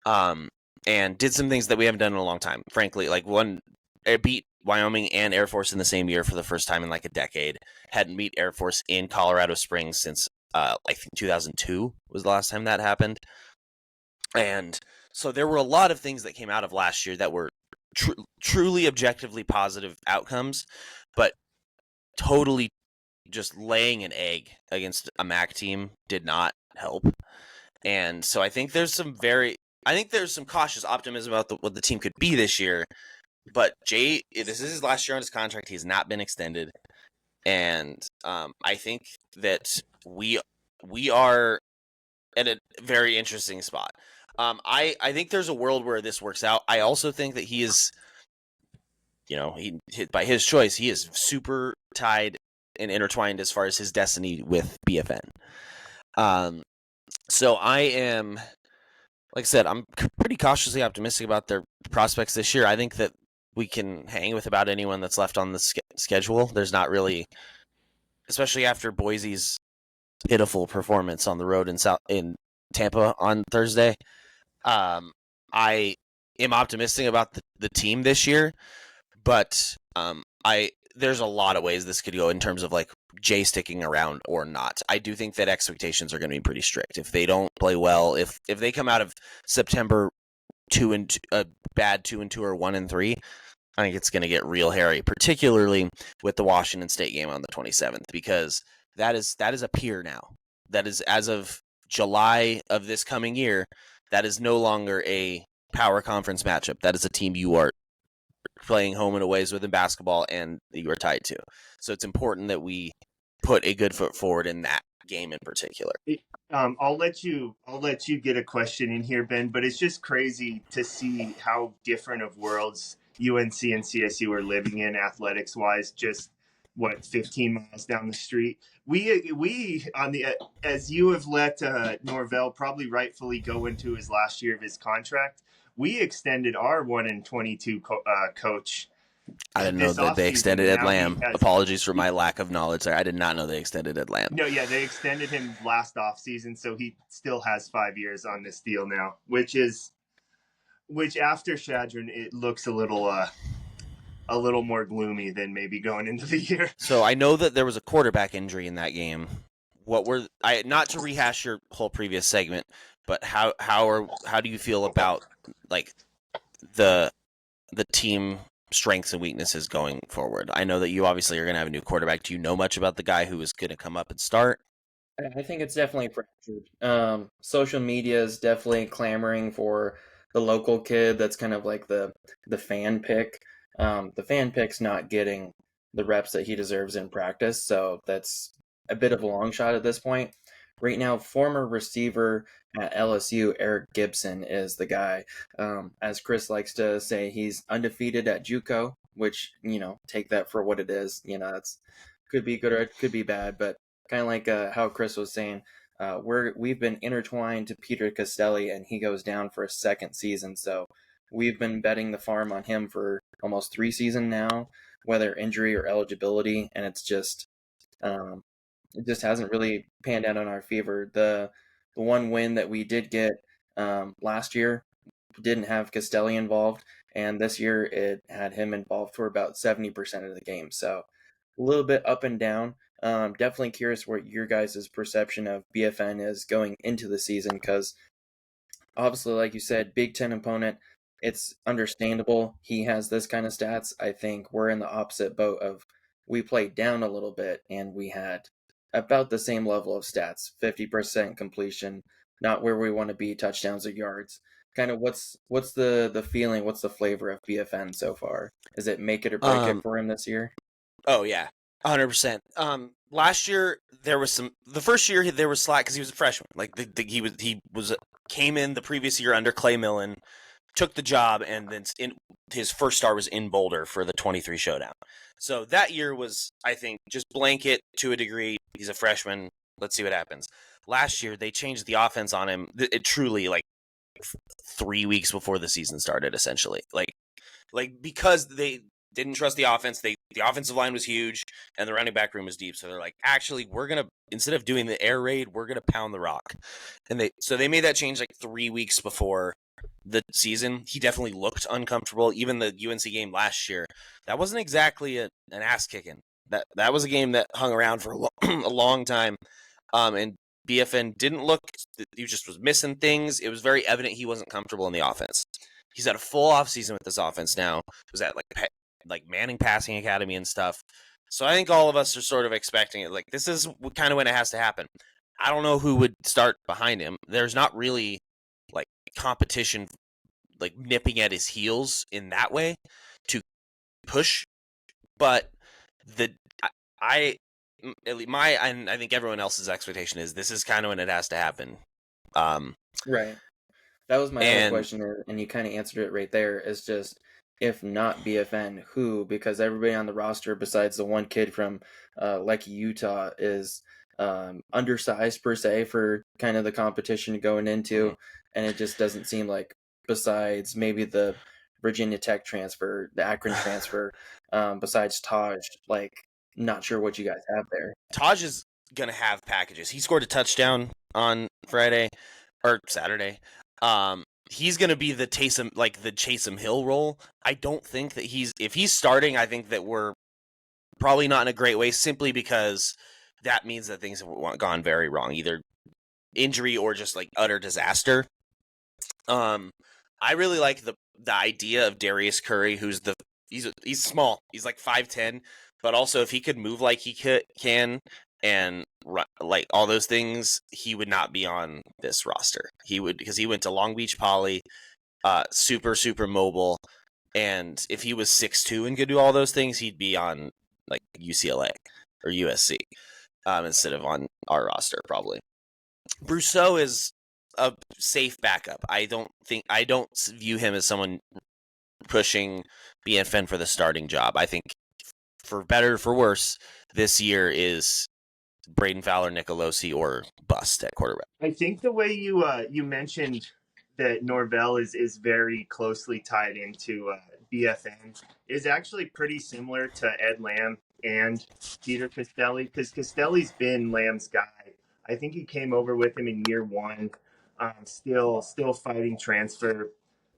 and did some things that we haven't done in a long time. Frankly, like it beat Wyoming and Air Force in the same year for the first time in like a decade. Hadn't beat Air Force in Colorado Springs since I think 2002 was the last time that happened. And so there were a lot of things that came out of last year that were truly objectively positive outcomes, but totally just laying an egg against a MAC team did not help. And so I think there's some cautious optimism about what the team could be this year. But Jay, this is his last year on his contract. He has not been extended. And I think that we are at a very interesting spot. I think there's a world where this works out. I also think that he is, by his choice, he is super tied and intertwined as far as his destiny with BFN. So I am, like I said, I'm pretty cautiously optimistic about their prospects this year. I think that we can hang with about anyone that's left on the schedule. There's not really, especially after Boise's pitiful performance on the road in Tampa on Thursday. I am optimistic about the team this year, but there's a lot of ways this could go in terms of like Jay sticking around or not. I do think that expectations are going to be pretty strict. If they don't play well, if they come out of September 2-2, a bad 2-2 or 1-3, I think it's going to get real hairy, particularly with the Washington State game on the 27th, because that is a peer now. That is, as of July of this coming year, that is no longer a power conference matchup. That is a team you are playing home and aways with in basketball and you are tied to. So it's important that we put a good foot forward in that game in particular. I'll let you get a question in here, Ben, but it's just crazy to see how different of worlds UNC and CSU are living in athletics wise, just 15 miles down the street. We on the as you have let Norvell probably rightfully go into his last year of his contract, we extended our 1-22 coach. I didn't know that they extended Ed Lamb. Apologies for my lack of knowledge there. I did not know they extended Ed Lamb. No, yeah, they extended him last offseason, so he still has 5 years on this deal now, which after Chadron, it looks a little more gloomy than maybe going into the year. So I know that there was a quarterback injury in that game. Not to rehash your whole previous segment, but how do you feel about like the team strengths and weaknesses going forward? I know that you obviously are going to have a new quarterback. Do you know much about the guy who is going to come up and start? I think it's definitely fractured. Social media is definitely clamoring for the local kid that's kind of like the fan pick. The fan pick's not getting the reps that he deserves in practice, so that's a bit of a long shot at this point. Right now, former receiver at LSU, Eric Gibson, is the guy. As Chris likes to say, he's undefeated at JUCO, which, take that for what it is. That's could be good or it could be bad, but kind of like how Chris was saying, we've been intertwined to Peter Costelli, and he goes down for a second season. So we've been betting the farm on him for almost 3 seasons now, whether injury or eligibility, and it's just it just hasn't really panned out on our favor. The one win that we did get last year didn't have Costelli involved, and this year it had him involved for about 70% of the game. So a little bit up and down. Definitely curious what your guys' perception of BFN is going into the season, because obviously, like you said, Big Ten opponent, it's understandable he has this kind of stats. I think we're in the opposite boat of we played down a little bit and we had about the same level of stats, 50% completion, not where we want to be, touchdowns or yards. Kind of what's the feeling, what's the flavor of BFN so far? Is it make it or break it for him this year? Oh, yeah. 100%. Last year there was the first year there was slack because he was a freshman. Like he came in the previous year under Clay Millen, took the job, and then his first start was in Boulder for the 23 showdown. So that year was, I think, just blanket to a degree. He's a freshman. Let's see what happens. Last year they changed the offense on him. It truly 3 weeks before the season started, essentially. Like because they didn't trust the offense. The offensive line was huge, and the running back room was deep. So they're like, actually, we're gonna, instead of doing the air raid, we're gonna pound the rock. And they made that change 3 weeks before the season. He definitely looked uncomfortable. Even the UNC game last year, that wasn't exactly an ass kicking. That was a game that hung around for a long time. And BFN didn't look. He just was missing things. It was very evident he wasn't comfortable in the offense. He's had a full offseason with this offense now. He was at Manning Passing Academy and stuff. So I think all of us are sort of expecting it. This is kind of when it has to happen. I don't know who would start behind him. There's not really competition nipping at his heels in that way to push. But I think everyone else's expectation is this is kind of when it has to happen. Right. That was my other question, and you kind of answered it right there. Is just, if not BFN, who? Because everybody on the roster, besides the one kid from Lecky, Utah, is undersized per se for kind of the competition going into, and it just doesn't seem like, besides maybe the Virginia Tech transfer, the Akron transfer, besides Taj, not sure what you guys have there. Taj is gonna have packages. He scored a touchdown on Friday or Saturday. He's going to be the Taysom Hill role. I don't think that if he's starting, I think that we're probably not in a great way, simply because that means that things have gone very wrong, either injury or just utter disaster. I really like the idea of Darius Curry, who's he's small. He's 5'10", but also if he could move like he can and all those things, he would not be on this roster. He would, because he went to Long Beach Poly, super mobile, and if he was 6'2" and could do all those things, he'd be on UCLA or USC instead of on our roster probably. Brousseau is a safe backup. I don't view him as someone pushing BFN for the starting job. I think, for better or for worse, this year is Braden Fowler, Nicolosi, or bust at quarterback. I think the way you mentioned that Norvell is very closely tied into BFN is actually pretty similar to Ed Lamb and Peter Costelli, because Costelli's been Lamb's guy. I think he came over with him in year one, still fighting transfer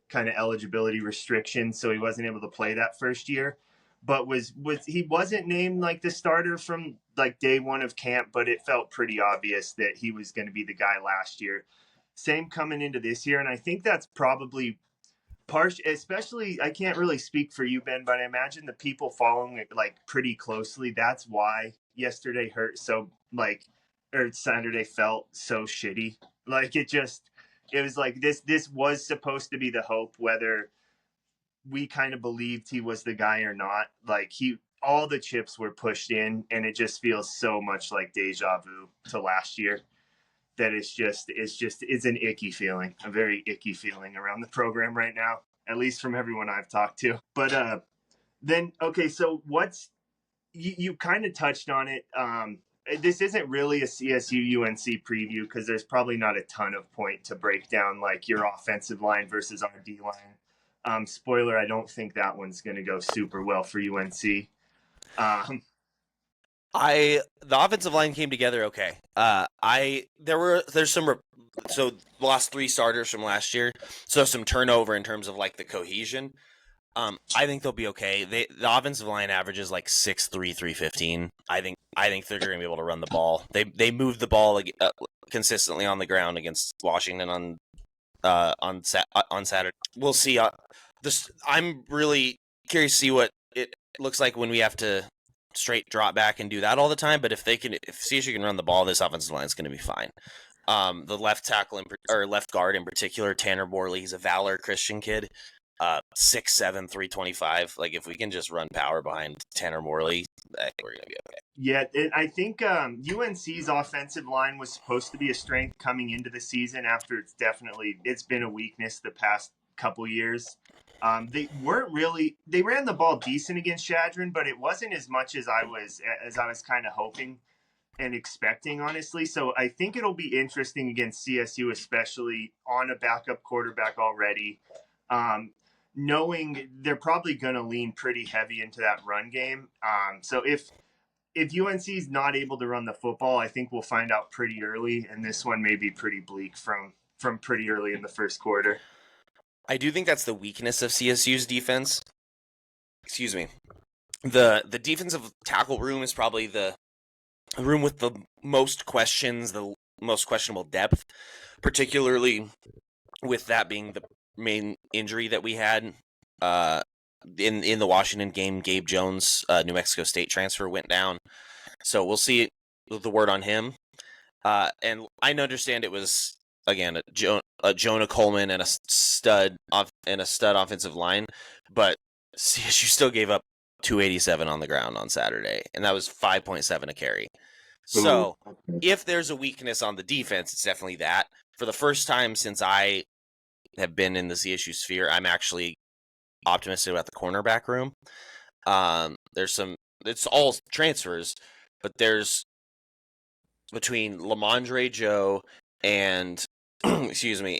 kind of eligibility restrictions, so he wasn't able to play that first year. But he wasn't named the starter from day one of camp, but it felt pretty obvious that he was going to be the guy last year. Same coming into this year, and I think that's probably especially, I can't really speak for you, Ben, but I imagine the people following it pretty closely, that's why yesterday hurt so or Saturday felt so shitty. It was this was supposed to be the hope, whether we kind of believed he was the guy or not. All the chips were pushed in, and it just feels so much like deja vu to last year that it's an icky feeling, a very icky feeling around the program right now, at least from everyone I've talked to. But then, okay, so you kind of touched on it. This isn't really a CSU UNC preview, because there's probably not a ton of point to break down your offensive line versus our D line. Spoiler, I don't think that one's going to go super well for UNC. The offensive line came together okay. So lost 3 starters from last year, so some turnover in terms of the cohesion. I think they'll be okay. The offensive line averages 6'3", 315. I think they're going to be able to run the ball. They moved the ball consistently on the ground against Washington on Saturday. We'll see. I'm really curious to see what it looks like when we have to straight drop back and do that all the time. But if CSU can run the ball, this offensive line is going to be fine. The left tackle or left guard in particular, Tanner Borley, he's a Valor Christian kid. 6'7", 325. Like if we can just run power behind Tanner Morley, I think we're gonna be okay. Yeah, I think UNC's offensive line was supposed to be a strength coming into the season. After it's been a weakness the past couple years. They weren't really. They ran the ball decent against Chadron, but it wasn't as much as I was kind of hoping and expecting, honestly. So I think it'll be interesting against CSU, especially on a backup quarterback already. Knowing they're probably going to lean pretty heavy into that run game. So if UNC is not able to run the football, I think we'll find out pretty early, and this one may be pretty bleak from pretty early in the first quarter. I do think that's the weakness of CSU's defense. Excuse me. The defensive tackle room is probably the room with the most questions, the most questionable depth, particularly with that being the main injury that we had in the Washington game. Gabe Jones, New Mexico State transfer, went down. So we'll see the word on him. And I understand it was, again, a Jonah Coleman and a stud offensive line, but CSU still gave up 287 on the ground on Saturday, and that was 5.7 a carry. So if there's a weakness on the defense, it's definitely that. For the first time since I have been in the CSU sphere, I'm actually optimistic about the cornerback room. It's all transfers, but there's between Lamondre Joe and excuse me,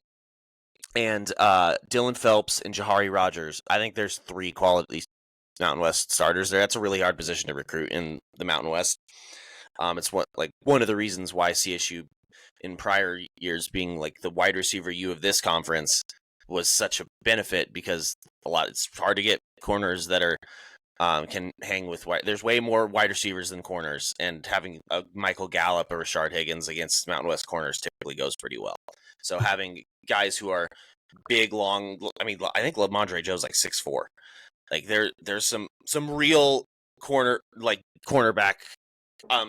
and Dylan Phelps and Jahari Rogers. I think there's 3 quality Mountain West starters there. That's a really hard position to recruit in the Mountain West. It's one of the reasons why CSU in prior years being like the wide receiver U of this conference was such a benefit, because it's hard to get corners that are can hang with wide. There's way more wide receivers than corners, and having a Michael Gallup or Rashard Higgins against Mountain West corners typically goes pretty well. So having guys who are big, long. I mean, I think Lamondre Joe's like 6'4". Like there's some real cornerback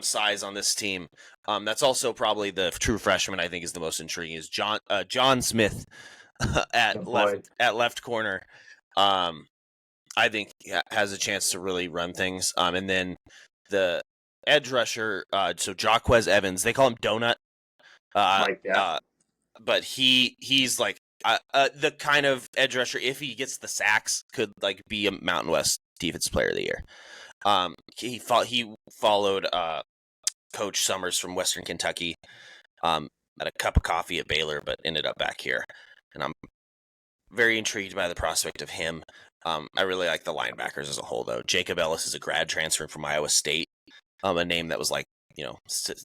size on this team. That's also probably the true freshman I think is the most intriguing is John Smith at left corner. I think has a chance to really run things. And then the edge rusher, so Jaquez Evans, they call him Donut. But he's like the kind of edge rusher, if he gets the sacks, could like be a Mountain West Defensive Player of the Year. He followed Coach Summers from Western Kentucky at a cup of coffee at Baylor, but ended up back here. And I'm very intrigued by the prospect of him. I really like the linebackers as a whole, though. Jacob Ellis is a grad transfer from Iowa State, a name that was like,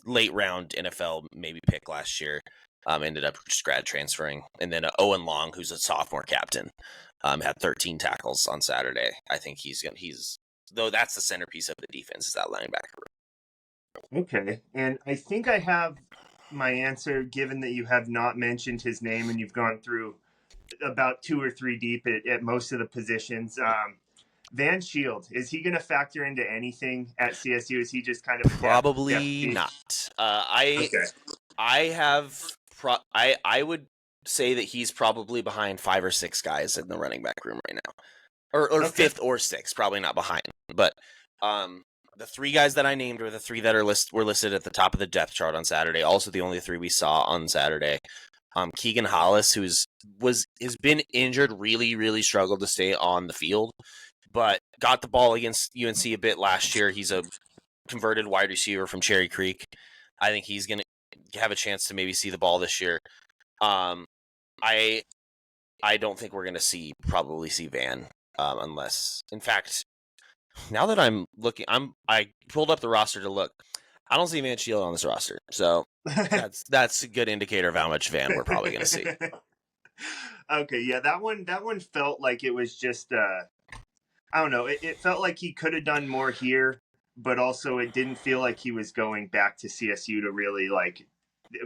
late round NFL maybe pick last year. Ended up just grad transferring. And then Owen Long, who's a sophomore captain, had 13 tackles on Saturday. I think though that's the centerpiece of the defense, is that linebacker room. Okay. And I think I have my answer, given that you have not mentioned his name and you've gone through about 2 or 3 deep at most of the positions. Van Shield, is he going to factor into anything at CSU? Is he just kind of probably not? I would say that he's probably behind 5 or 6 guys in the running back room right now, or 5th or 6th, probably not behind. But the 3 guys that I named were the 3 that were listed at the top of the depth chart on Saturday. Also, the only 3 we saw on Saturday. Keegan Hollis, has been injured, really, really struggled to stay on the field, but got the ball against UNC a bit last year. He's a converted wide receiver from Cherry Creek. I think he's going to have a chance to maybe see the ball this year. I don't think we're going to probably see Van, unless, in fact, now that I'm looking, I pulled up the roster to look. I don't see Van Shield on this roster, so that's a good indicator of how much Van we're probably going to see. Okay, yeah, that one felt like it was just I don't know. It felt like he could have done more here, but also it didn't feel like he was going back to CSU to really like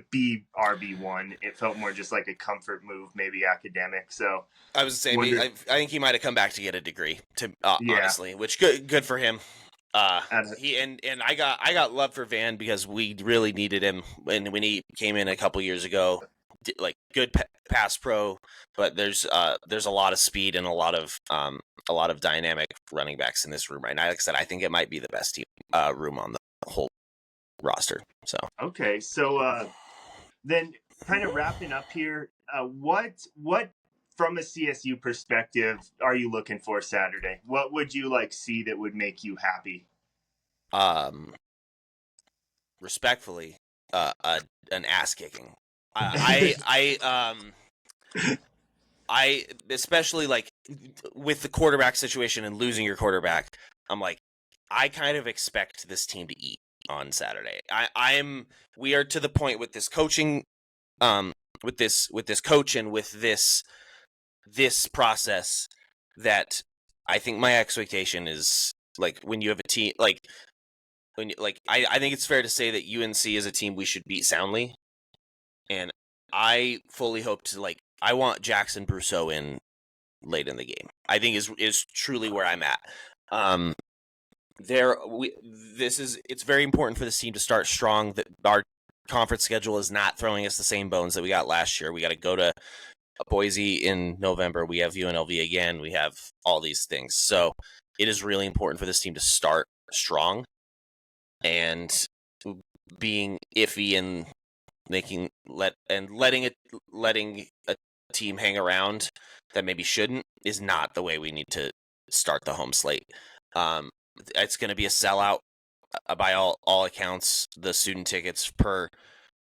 be RB1. It felt more just like a comfort move, maybe academic. So I was saying, I think he might have come back to get a degree, honestly, which good for him. I got love for Van because we really needed him when he came in a couple years ago. like good pass pro, but there's a lot of speed and a lot of dynamic running backs in this room right now. Like I said, I think it might be the best team room on the whole roster. So okay, so then kind of wrapping up here, what from a CSU perspective are you looking for Saturday? What would you like see that would make you happy? Respectfully, an ass kicking. I especially like with the quarterback situation and losing your quarterback, I'm like, I kind of expect this team to eat on Saturday. We are to the point with this coaching, with this coach and with this process that I think my expectation is like when you have a team like when you, like I think it's fair to say that UNC is a team we should beat soundly, and I fully hope to I want Jackson Brousseau in late in the game. I think is truly where I'm at. It's very important for this team to start strong. That our conference schedule is not throwing us the same bones that we got last year. We got to go to Boise in November. We have UNLV again. We have all these things. So it is really important for this team to start strong, and being iffy and letting a team hang around that maybe shouldn't is not the way we need to start the home slate. It's going to be a sellout by all accounts. The student tickets per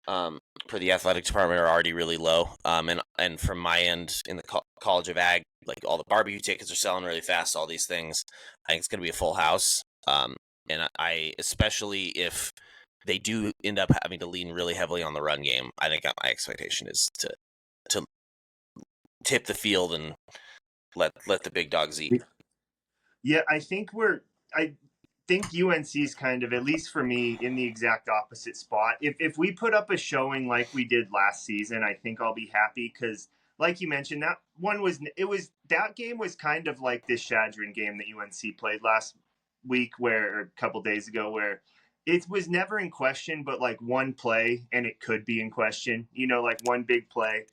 the athletic department are already really low. And from my end in the College of Ag, like all the barbecue tickets are selling really fast. All these things, I think it's going to be a full house. And I especially if they do end up having to lean really heavily on the run game, I think my expectation is to tip the field and let the big dogs eat. Yeah, I think UNC is kind of, at least for me, in the exact opposite spot. If we put up a showing like we did last season, I think I'll be happy because, like you mentioned, that game was kind of like this Chadron game that UNC played last week, or a couple days ago, where it was never in question, but like one play and it could be in question. Like one big play.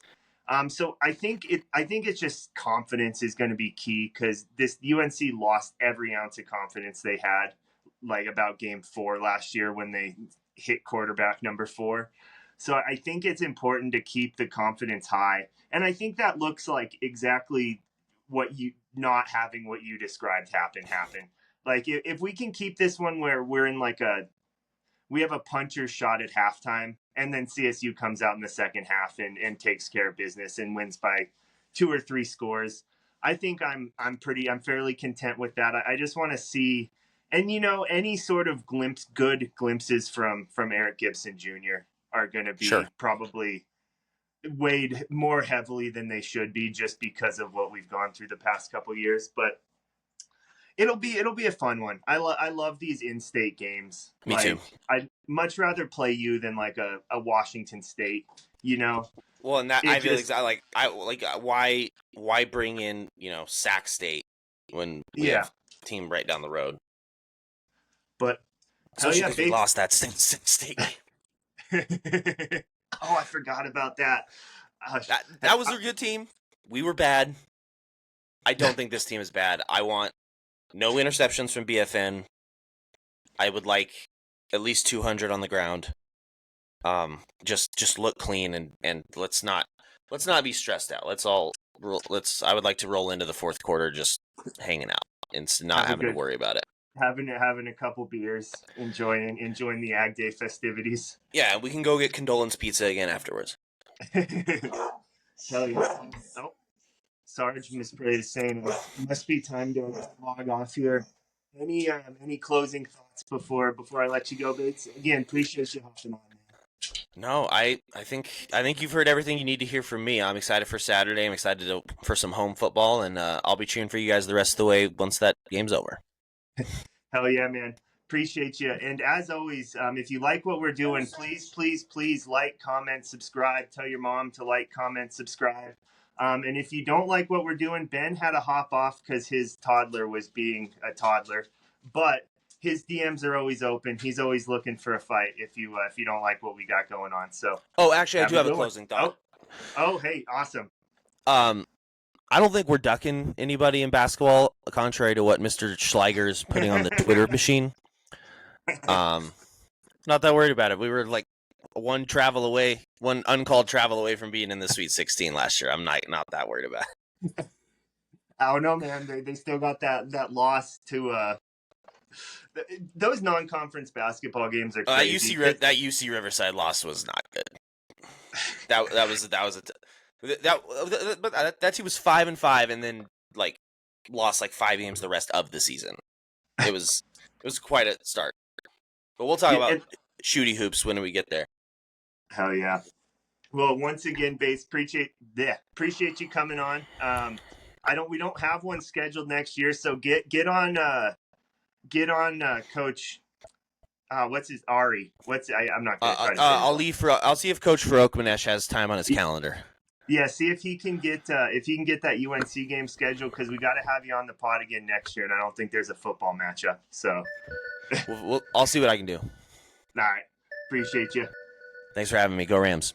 So I think it's just confidence is going to be key because this UNC lost every ounce of confidence they had, like about game 4 last year when they hit quarterback number 4. So I think it's important to keep the confidence high, and I think that looks like exactly not having what you described happen. Like if we can keep this one where we're in we have a puncher's shot at halftime, and then CSU comes out in the second half and takes care of business and wins by 2 or 3 scores. I think I'm fairly content with that. I just want to see, and any sort of good glimpses from Eric Gibson Jr. are going to be probably weighed more heavily than they should be just because of what we've gone through the past couple years. But it'll be a fun one. I love these in-state games. Me too. I'd much rather play you than like a Washington State. Well, and that I feel why bring in Sac State when we have a team right down the road. But especially because we lost that state game. Oh, I forgot about that. That was a good team. We were bad. I don't think this team is bad. I want no interceptions from BFN. I would like at least 200 on the ground. Just look clean and let's not be stressed out. I would like to roll into the fourth quarter just hanging out and not having to worry about it. Having a couple beers, enjoying the Ag Day festivities. Yeah, we can go get condolence pizza again afterwards. Tell you. Oh, Sarge Misprayed is saying it must be time to log off here. Any closing thoughts before I let you go, Bates? Again, appreciate you hopping on. No, I think you've heard everything you need to hear from me. I'm excited for Saturday. I'm excited for some home football, and I'll be cheering for you guys the rest of the way once that game's over. Hell yeah, man. Appreciate you. And as always, if you like what we're doing, please like, comment, subscribe. Tell your mom to like, comment, subscribe. And if you don't like what we're doing, Ben had to hop off because his toddler was being a toddler. But his DMs are always open. He's always looking for a fight if you don't like what we got going on. So. Oh, actually, I do have a closing thought. Oh, hey, awesome. I don't think we're ducking anybody in basketball, contrary to what Mr. Schleiger is putting on the Twitter machine. Not that worried about it. We were like one uncalled travel away from being in the Sweet 16 last year. I'm not that worried about it. I don't know, man. They still got that loss to those non-conference basketball games are crazy. That UC Riverside loss was not good. That team was 5-5 and then like lost like 5 games the rest of the season. It was quite a start. But we'll talk about shooty hoops when we get there. Hell yeah. Well, once again, Bates, appreciate you coming on. We don't have one scheduled next year, so get on Coach. What's his Ari? I'm not gonna try to say I'll see if Coach Farokmanesh has time on his calendar. Yeah, see if he can get that UNC game scheduled, because we got to have you on the pod again next year, and I don't think there's a football matchup. So I'll see what I can do. All right, appreciate you. Thanks for having me. Go Rams.